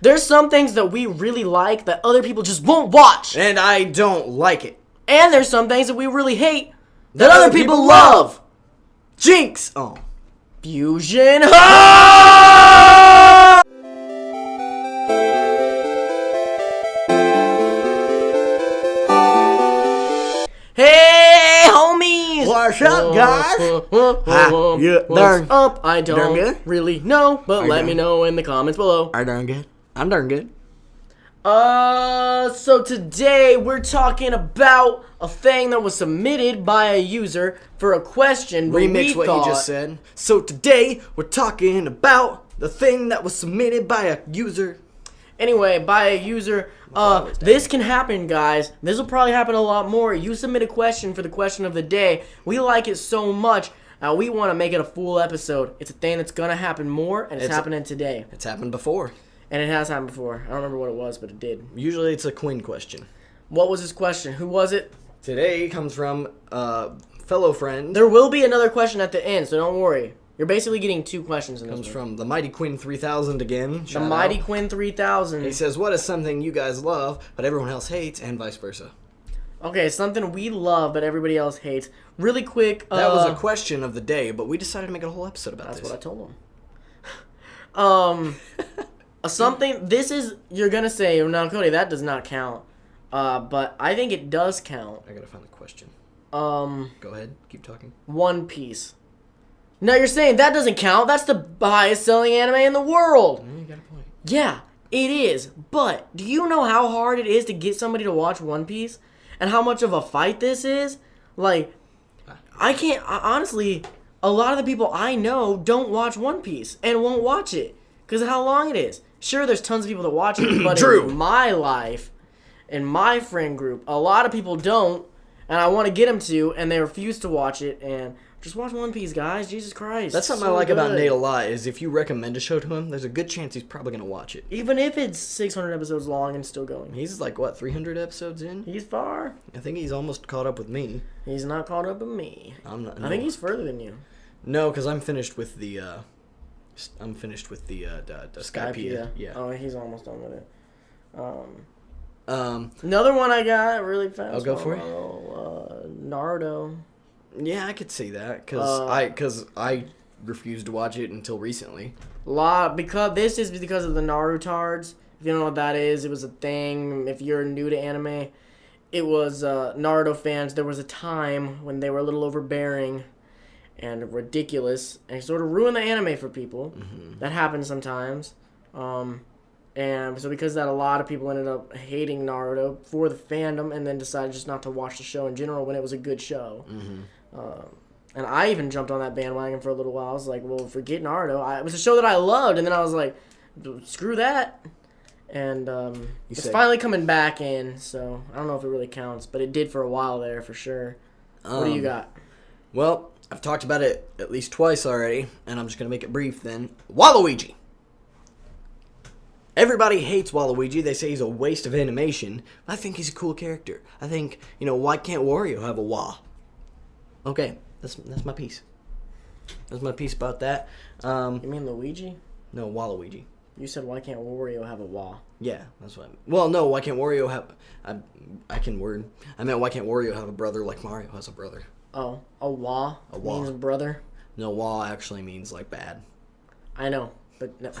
There's some things that we really like that other people just won't watch. And I don't like it. And there's some things that we really hate that other people love. Jinx! Oh. Fusion. Hey, homies! What's up, guys? What's up? I don't good? really know, but let me know in the comments below. Are you darn good? I'm darn good. So today we're talking about a thing that was submitted by a user for a question. Remix what he just said. So today we're talking about the thing that was submitted by a user. Anyway, by a user. This can happen, guys. This will probably happen a lot more. You submit a question for the question of the day. We like it so much. We want to make it a full episode. It's a thing that's going to happen more, and it's happening today. It's happened before. And it has happened before. I don't remember what it was, but it did. Usually it's a Quinn question. What was his question? Who was it? Today comes from a fellow friend. There will be another question at the end, so don't worry. You're basically getting two questions in this Comes from the Mighty Quinn 3000 again. The Mighty Quinn 3000. He says, what is something you guys love, but everyone else hates, and vice versa? Okay, something we love, but everybody else hates. Really quick. That was a question of the day, but we decided to make a whole episode about this. That's what I told him. Something, this is, you're going to say, no, Cody, that does not count. But I think it does count. I gotta find the question. Go ahead, keep talking. One Piece. Now you're saying that doesn't count. That's the highest selling anime in the world. You got a point. Yeah, it is. But do you know how hard it is to get somebody to watch One Piece? And how much of a fight this is? Like, honestly, a lot of the people I know don't watch One Piece and won't watch it because of how long it is. Sure, there's tons of people that watch it, but True. In my life, in my friend group, a lot of people don't, and I want to get them to, and they refuse to watch it, and just watch One Piece, guys. Jesus Christ. That's something I like about Nate a lot, is if you recommend a show to him, there's a good chance he's probably going to watch it. Even if it's 600 episodes long and still going. He's like, what, 300 episodes in? He's far. I think he's almost caught up with me. He's not caught up with me. I'm not. I think he's further than you. No, because I'm finished with the, Skypiea. Yeah. Oh, he's almost done with it. Another one I got really fast. I'll go for it. Naruto. Yeah, I could see that, because I refused to watch it until recently. This is because of the Narutards. If you don't know what that is, it was a thing. If you're new to anime, it was Naruto fans. There was a time when they were a little overbearing and ridiculous and sort of ruined the anime for people. Mm-hmm. That happens sometimes. And so because of that, a lot of people ended up hating Naruto for the fandom and then decided just not to watch the show in general when it was a good show. Mm-hmm. And I even jumped on that bandwagon for a little while. I was like, well, forget Naruto. It was a show that I loved, and then I was like, screw that. And it's finally coming back in, so I don't know if it really counts, but it did for a while there for sure. What do you got? Well, I've talked about it at least twice already, and I'm just going to make it brief then. Waluigi! Everybody hates Waluigi. They say he's a waste of animation. I think he's a cool character. I think, why can't Wario have a Wa? Okay, that's my piece. That's my piece about that. You mean Luigi? No, Waluigi. You said, why can't Wario have a Wa? Yeah, that's what I mean. Well, no, why can't Wario have... I can word. I meant, why can't Wario have a brother like Mario has a brother? Oh, a Wa? A Wa. Means brother? No, Wa actually means, like, bad. I know, but no...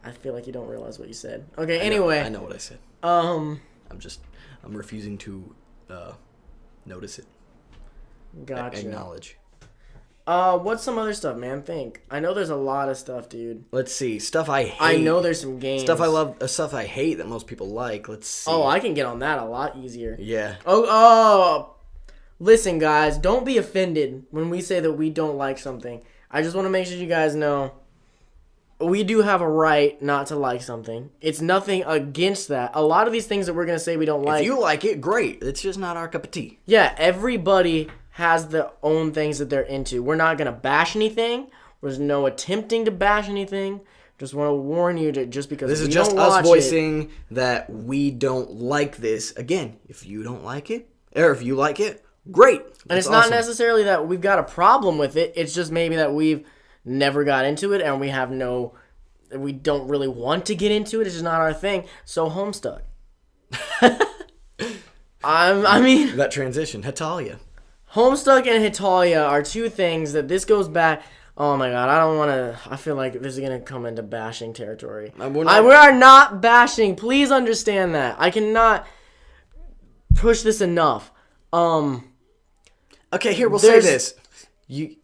I feel like you don't realize what you said. Okay, anyway. I know what I said. I'm refusing to notice it. Gotcha. Acknowledge. What's some other stuff, man? Think. I know there's a lot of stuff, dude. Let's see. Stuff I hate. I know there's some games. Stuff I love, stuff I hate that most people like. Let's see. Oh, I can get on that a lot easier. Yeah. Oh. Listen, guys, don't be offended when we say that we don't like something. I just want to make sure you guys know we do have a right not to like something. It's nothing against that. A lot of these things that we're going to say we don't like. If you like it, great. It's just not our cup of tea. Yeah, everybody has their own things that they're into. We're not going to bash anything. There's no attempting to bash anything. Just want to warn you that just because this is just us voicing that we don't like this. Again, if you don't like it, or if you like it, great. And it's not necessarily that we've got a problem with it. It's just maybe that we've never got into it and we have no we don't really want to get into it. It's just not our thing. So Homestuck. I mean, that transition, Hetalia. Homestuck and Hetalia are two things that this goes back. Oh my god, I don't want to. I feel like this is gonna come into bashing territory. We are not bashing. Please understand that. I cannot push this enough. Okay, here we'll say this. You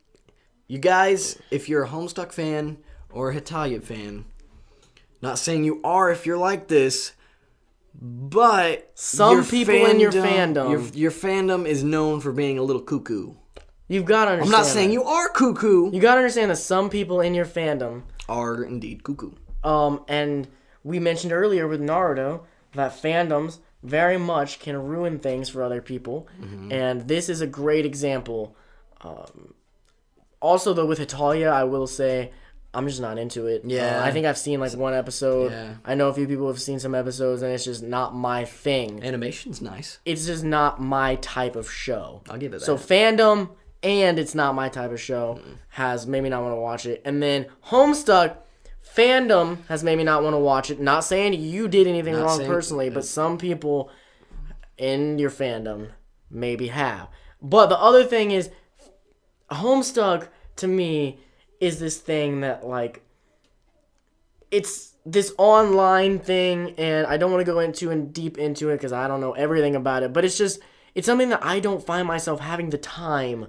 guys, if you're a Homestuck fan or a Hetalia fan, not saying you are if you're like this, but some people in your fandom, your fandom is known for being a little cuckoo. You've got to understand. I'm not saying you are cuckoo. You got to understand that some people in your fandom are indeed cuckoo. And we mentioned earlier with Naruto that fandoms very much can ruin things for other people, and this is a great example. Also, though, with Hetalia, I will say I'm just not into it. Yeah, I think I've seen like one episode. Yeah. I know a few people have seen some episodes, and it's just not my thing. Animation's nice. It's just not my type of show. I'll give it that. So fandom and it's not my type of show has made me not want to watch it. And then Homestuck, fandom has made me not want to watch it. Not saying you did anything wrong personally, but some people in your fandom maybe have. But the other thing is, Homestuck to me is this thing that like it's this online thing, and I don't want to go deep into it because I don't know everything about it, but it's something that I don't find myself having the time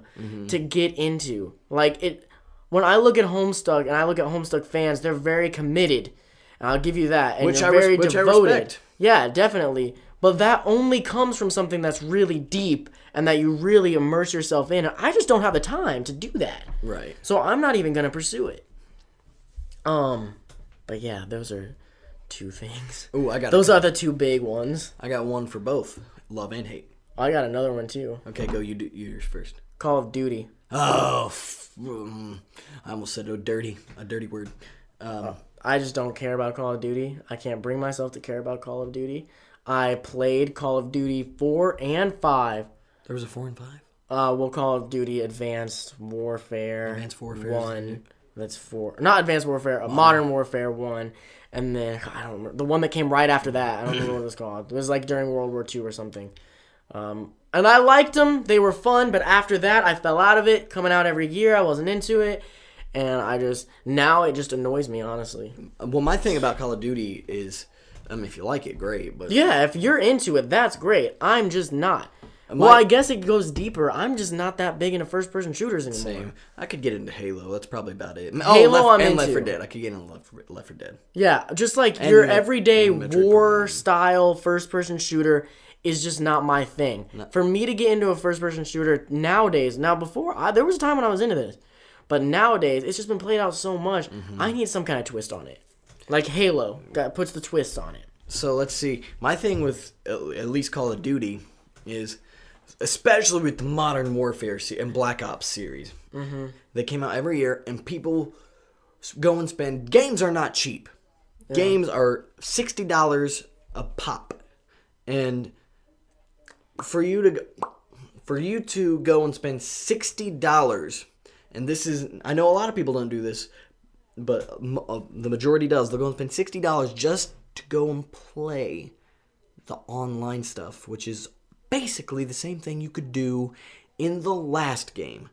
to get into. Like it when I look at Homestuck and I look at Homestuck fans, they're very committed. And I'll give you that. And which they're very which devoted. I respect. Yeah, definitely. But that only comes from something that's really deep and that you really immerse yourself in. I just don't have the time to do that. Right. So I'm not even going to pursue it. But yeah, those are two things. Ooh, those are the two big ones. I got one for both, love and hate. I got another one too. Okay, go. You do yours first. Call of Duty. Oh, I almost said a dirty word. I just don't care about Call of Duty. I can't bring myself to care about Call of Duty. I played Call of Duty 4 and 5. There was a 4 and 5? Well, Call of Duty Advanced Warfare. Advanced Warfare 1. That's 4. Not Advanced Warfare, Modern Warfare 1. And then, I don't remember. The one that came right after that. I don't remember what it was called. It was like during World War II or something. And I liked them. They were fun. But after that, I fell out of it. Coming out every year, I wasn't into it. And now it just annoys me, honestly. Well, my thing about Call of Duty is, if you like it, great. But yeah, if you're into it, that's great. I'm just not. Well, I guess it goes deeper. I'm just not that big into first-person shooters anymore. Same. I could get into Halo. That's probably about it. Halo, I'm into. Left 4 Dead. I could get into Left 4 Dead. Yeah, just like your everyday war-style first-person shooter is just not my thing. No. For me to get into a first-person shooter nowadays, there was a time when I was into this, but nowadays it's just been played out so much. I need some kind of twist on it, like Halo that puts the twist on it. So let's see. My thing with at least Call of Duty is, especially with the Modern Warfare and Black Ops series, they came out every year, and people go and spend. Games are not cheap. Yeah. Games are $60 a pop, and for you to go and spend $60, and this is, I know a lot of people don't do this, but the majority does. They'll go and spend $60 just to go and play the online stuff, which is basically the same thing you could do in the last game.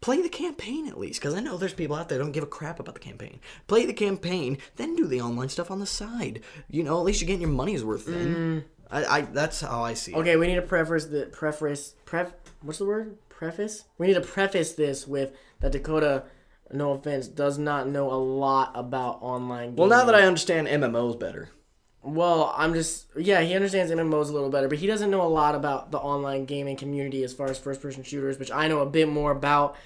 Play the campaign at least, because I know there's people out there that don't give a crap about the campaign. Play the campaign, then do the online stuff on the side. At least you're getting your money's worth then. That's how I see it. Okay, we need to preface. What's the word? Preface? We need to preface this with that Dakota, no offense, does not know a lot about online gaming. Well, now that I understand MMOs better. Well, he understands MMOs a little better, but he doesn't know a lot about the online gaming community as far as first-person shooters, which I know a bit more about,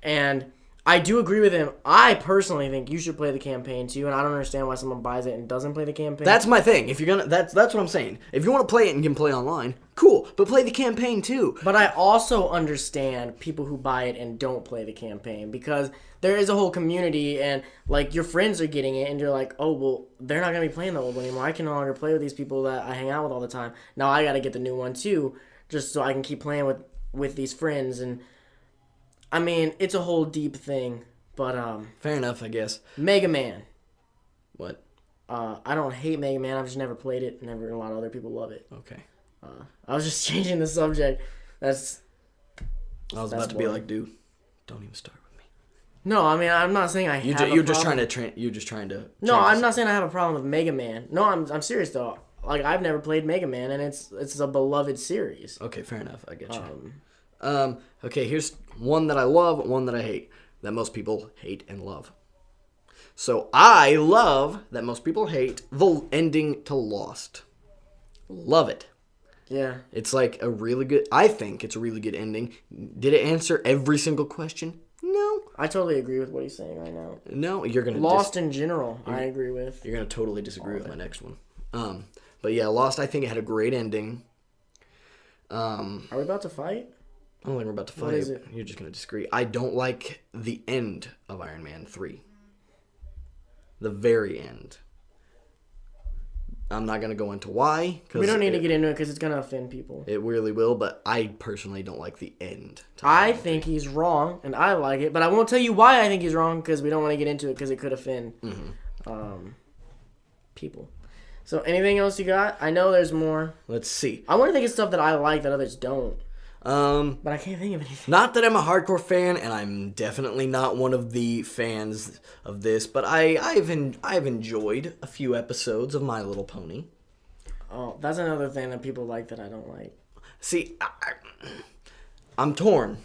and I do agree with him. I personally think you should play the campaign too, and I don't understand why someone buys it and doesn't play the campaign. That's my thing. If you're gonna, that's what I'm saying. If you want to play it and you can play online, cool, but play the campaign too. But I also understand people who buy it and don't play the campaign, because there is a whole community, and like your friends are getting it, and you're like, oh well, they're not gonna be playing the old one anymore. I can no longer play with these people that I hang out with all the time. Now I gotta get the new one too, just so I can keep playing with these friends. And I mean, it's a whole deep thing. But fair enough, I guess. Mega Man. What? I don't hate Mega Man. I've just never played it, and a lot of other people love it. Okay. I was just changing the subject. I was about to be like, dude, don't even start with me. No, I mean, I'm not saying I have You're just trying to. No, I'm not saying I have a problem with Mega Man. No, I'm serious though. Like, I've never played Mega Man, and it's a beloved series. Okay, fair enough. I get you. Okay, here's one that I love, one that I hate, that most people hate and love. So I love that most people hate the ending to Lost. Love it. Yeah. It's like I think it's a really good ending. Did it answer every single question? No. I totally agree with what he's saying right now. No, you're going to... Lost in general, I agree with. You're going to totally disagree with my next one. But yeah, Lost, I think it had a great ending. Are we about to fight? I don't think we're about to fight. What is it? You're just going to disagree. I don't like the end of Iron Man 3. The very end. I'm not going to go into why. We don't need to get into it because it's going to offend people. It really will, but I personally don't like the end. I think he's wrong, and I like it, but I won't tell you why I think he's wrong because we don't want to get into it because it could offend people. So anything else you got? I know there's more. Let's see. I want to think of stuff that I like that others don't. But I can't think of anything. Not that I'm a hardcore fan, and I'm definitely not one of the fans of this, but I've enjoyed a few episodes of My Little Pony. Oh, that's another thing that people like that I don't like. See, I'm torn.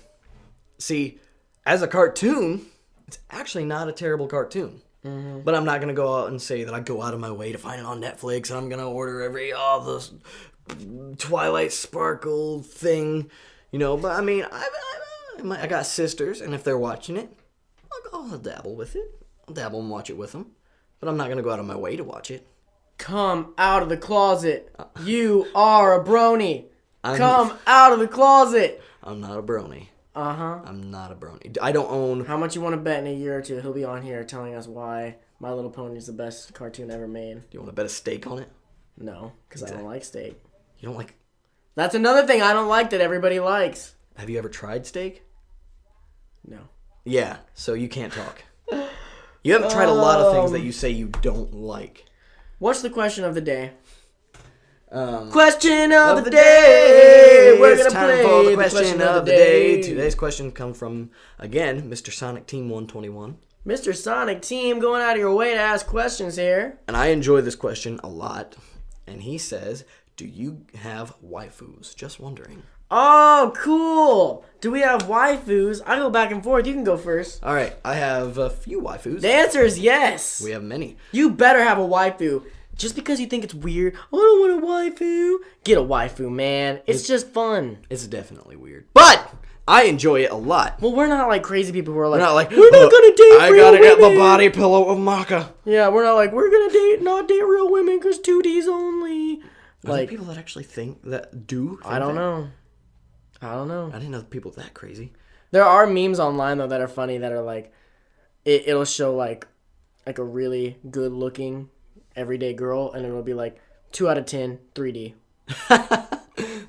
See, as a cartoon, it's actually not a terrible cartoon. Mm-hmm. But I'm not going to go out and say that I go out of my way to find it on Netflix, and I'm going to order the Twilight Sparkle thing. You know, but I mean, I got sisters, and if they're watching it, I'll dabble with it. I'll dabble and watch it with them. But I'm not going to go out of my way to watch it. Come out of the closet. You are a brony. Come out of the closet. I'm not a brony. Uh-huh. I'm not a brony. I don't own... How much you want to bet in a year or two he'll be on here telling us why My Little Pony is the best cartoon ever made? Do you want to bet a steak on it? No, because I don't like steak. You don't like... That's another thing I don't like that everybody likes. Have you ever tried steak? No. Yeah, so you can't talk. You haven't tried a lot of things that you say you don't like. What's the question of the day? Question of the day! We're going to play the question of the day. Today's question comes from, again, Mr. Sonic Team 121. Mr. Sonic Team going out of your way to ask questions here. And I enjoy this question a lot. And he says... Do you have waifus? Just wondering. Oh, cool. Do we have waifus? I go back and forth. You can go first. All right. I have a few waifus. The answer is yes. We have many. You better have a waifu. Just because you think it's weird, I don't want a waifu. Get a waifu, man. It's just fun. It's definitely weird. But I enjoy it a lot. Well, we're not like crazy people who are like, we're not like, we're not going to date I real gotta women. get the body pillow of Maka. Yeah, we're not like, we're going to not date real women because 2Ds only. Are there people that actually think that I don't know. I didn't know people that crazy. There are memes online though that are funny that are like, it'll show like a really good looking everyday girl, and it'll be like 2 out of 10 3D.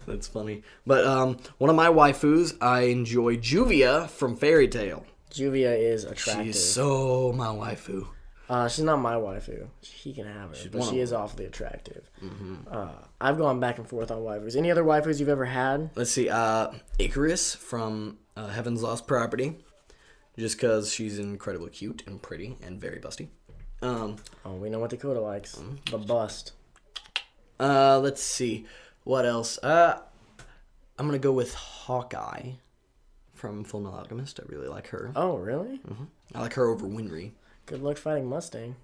That's funny. But one of my waifus, I enjoy Juvia from Fairy Tail. Juvia is attractive. She's so my waifu. She's not my waifu. He can have her, but she is awfully attractive. Mm-hmm. I've gone back and forth on waifus. Any other waifus you've ever had? Let's see. Icarus from Heaven's Lost Property. Just because she's incredibly cute and pretty and very busty. We know what Dakota likes. The bust. Let's see. What else? I'm going to go with Hawkeye from Fullmetal Alchemist. I really like her. Oh, really? Mm-hmm. I like her over Winry. Good luck fighting Mustang.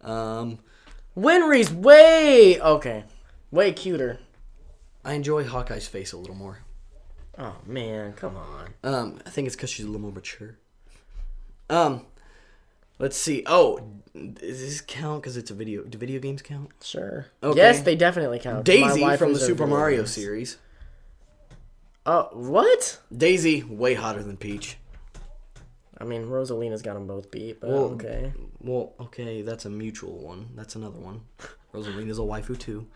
Winry's way cuter. I enjoy Hawkeye's face a little more. Oh man, come on. I think it's because she's a little more mature. Let's see. Oh, does this count because it's a video? Do video games count? Sure. Okay. Yes, they definitely count. Daisy from the Super Mario series. Oh, what? Daisy, way hotter than Peach. I mean, Rosalina's got them both beat, but okay. Well, okay, that's a mutual one. That's another one. Rosalina's a waifu, too.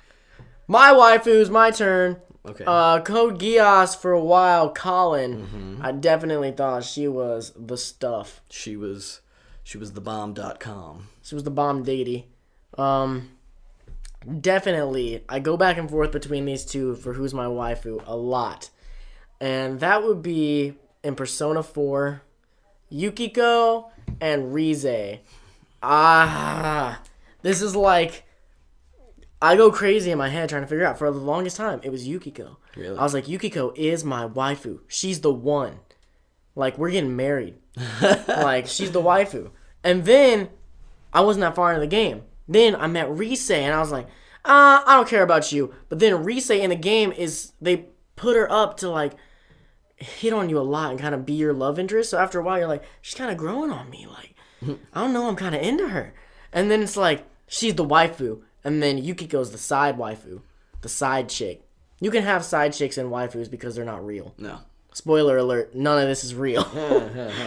My waifu's my turn. Okay. Code Geass for a while, Colin. Mm-hmm. I definitely thought she was the stuff. She was She was the bomb.com. She was the bomb diggity. Definitely, I go back and forth between these two for who's my waifu a lot. And that would be in Persona 4, Yukiko and Rize. This is like, I go crazy in my head trying to figure out. For the longest time, it was Yukiko. Really? I was like, Yukiko is my waifu. She's the one. Like, we're getting married. Like, she's the waifu. And then, I wasn't that far into the game. Then I met Rize, and I was like, I don't care about you. But then Rize in the game they put her up to, like, hit on you a lot and kind of be your love interest. So after a while, you're like, she's kind of growing on me. Like, I don't know, I'm kind of into her. And then it's like, she's the waifu. And then Yukiko's the side waifu. The side chick. You can have side chicks and waifus because they're not real. No. Spoiler alert, none of this is real.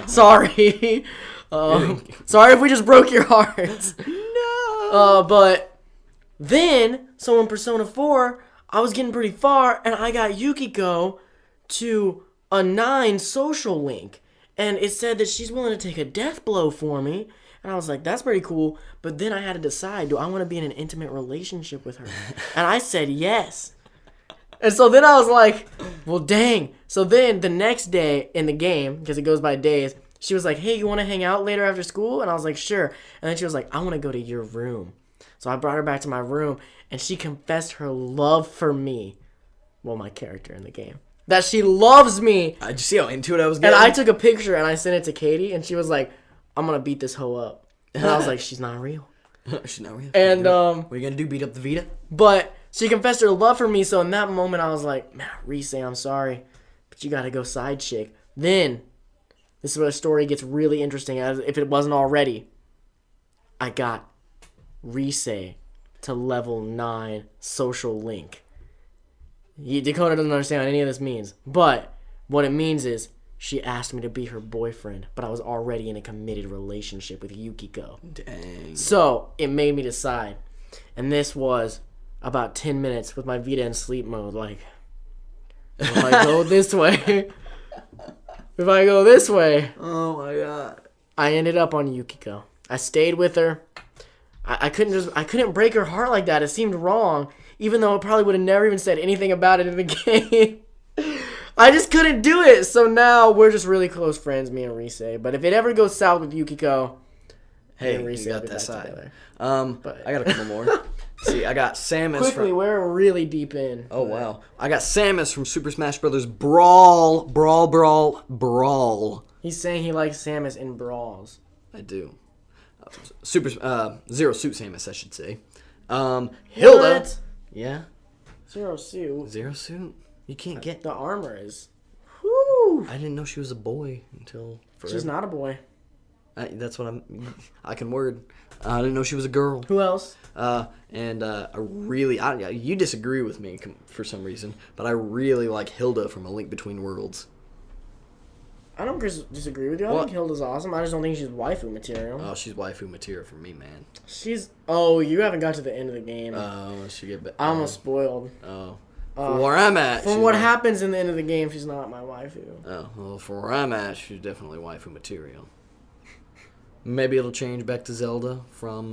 Sorry. Sorry if we just broke your hearts. No. But then, so in Persona 4, I was getting pretty far, and I got Yukiko to a 9 social link. And it said that she's willing to take a death blow for me. And I was like, that's pretty cool. But then I had to decide, do I want to be in an intimate relationship with her? And I said yes. And so then I was like, well, dang. So then the next day in the game, because it goes by days, she was like, hey, you want to hang out later after school? And I was like, sure. And then she was like, I want to go to your room. So I brought her back to my room, and she confessed her love for me. Well, my character in the game. That she loves me. Did you see how into it I was getting? And I took a picture, and I sent it to Katie, and she was like, I'm going to beat this hoe up. And I was like, she's not real. She's not real. And, what are you going to do, beat up the Vita? But she confessed her love for me, so in that moment, I was like, man, Rize, I'm sorry, but you got to go side chick. Then, this is where the story gets really interesting, as if it wasn't already. I got Rize to level 9 social link. Dakota doesn't understand what any of this means, but what it means is she asked me to be her boyfriend, but I was already in a committed relationship with Yukiko. Dang. So, it made me decide. And this was about 10 minutes with my Vita in sleep mode. Like, if I go this way, if I go this way. Oh my god. I ended up on Yukiko. I stayed with her. I couldn't break her heart like that. It seemed wrong, even though it probably would have never even said anything about it in the game. I just couldn't do it. So now we're just really close friends, me and Rize. But if it ever goes south with Yukiko, hey, me and Rize you will got be that back side. together. I got a couple more. See, I got Samus Quickly, we're really deep in. Oh, wow. I got Samus from Super Smash Brothers Brawl. He's saying he likes Samus in brawls. I do. Zero Suit Samus, I should say. Hilda. What? Yeah. Zero Suit. Zero Suit? You can't get... The armor is... Whew. I didn't know she was a boy until forever. She's not a boy. That's what I can word. I didn't know she was a girl. Who else? You disagree with me for some reason, but I really like Hilda from A Link Between Worlds. I don't disagree with you. I think Hilda's awesome. I just don't think she's waifu material. Oh, she's waifu material for me, man. Oh, you haven't got to the end of the game. Oh, she get better. I almost spoiled. Oh. From where I'm at. From what happens in the end of the game, she's not my waifu. Oh, well, from where I'm at, she's definitely waifu material. Maybe it'll change back to Zelda from,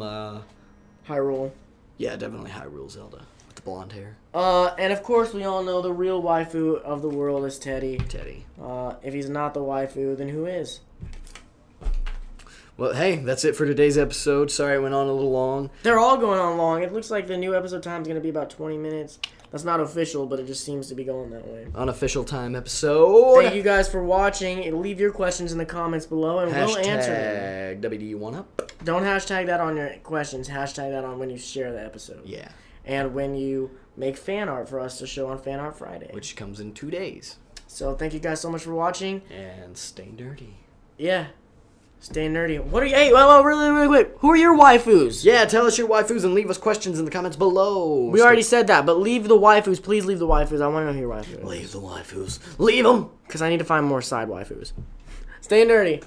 Hyrule. Yeah, definitely Hyrule Zelda. With the blonde hair. And of course we all know the real waifu of the world is Teddy. If he's not the waifu, then who is? Well, hey, that's it for today's episode. Sorry it went on a little long. They're all going on long. It looks like the new episode time is going to be about 20 minutes. That's not official, but it just seems to be going that way. Unofficial time episode. Thank you guys for watching. Leave your questions in the comments below, and we'll answer them. WD1UP. Don't hashtag that on your questions. Hashtag that on when you share the episode. Yeah. And when you make fan art for us to show on Fan Art Friday. Which comes in 2 days. So thank you guys so much for watching. And stay dirty. Yeah. Stay nerdy. What are you? Hey, well, really quick. Who are your waifus? Yeah, tell us your waifus and leave us questions in the comments below. We already said that, but leave the waifus. Please leave the waifus. I want to know who your waifus is. Leave the waifus. Leave them! Because I need to find more side waifus. Stay nerdy.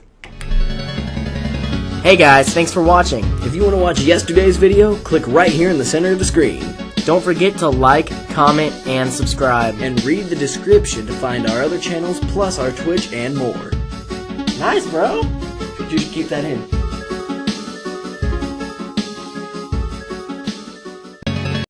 Hey guys, thanks for watching. If you want to watch yesterday's video, click right here in the center of the screen. Don't forget to like, comment, and subscribe. And read the description to find our other channels, plus our Twitch and more. Nice, bro. Just keep that in.